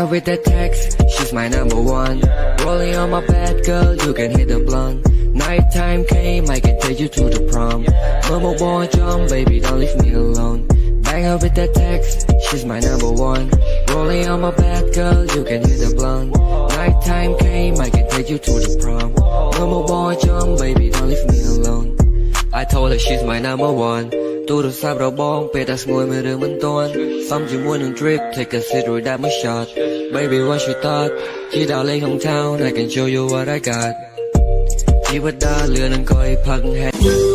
her with that text, she's my number one. Rolling on my bed, girl, you can hit the blunt. Nighttime came, I can take you to the prom. Mama boy jump, baby, don't leave me alone. Bang her with that text, she's my number one. Rolling on my bed, girl, you can hit the blunt. Nighttime came, I can take you to the prom. Mama boy jump, baby, don't leave me alone. I told her she's my number one. ទូរស័ព្ទរបងពេលតែស្ងួយមើលរឿងមិនទាន់សំជាមួយនឹង drip take a sip រួចដាក់មួយ shot baby what you thought ជីដល់លេងក្នុង town I can show you what I got ជីវិតដើរលឿននឹងក៏ឲ្យផឹក head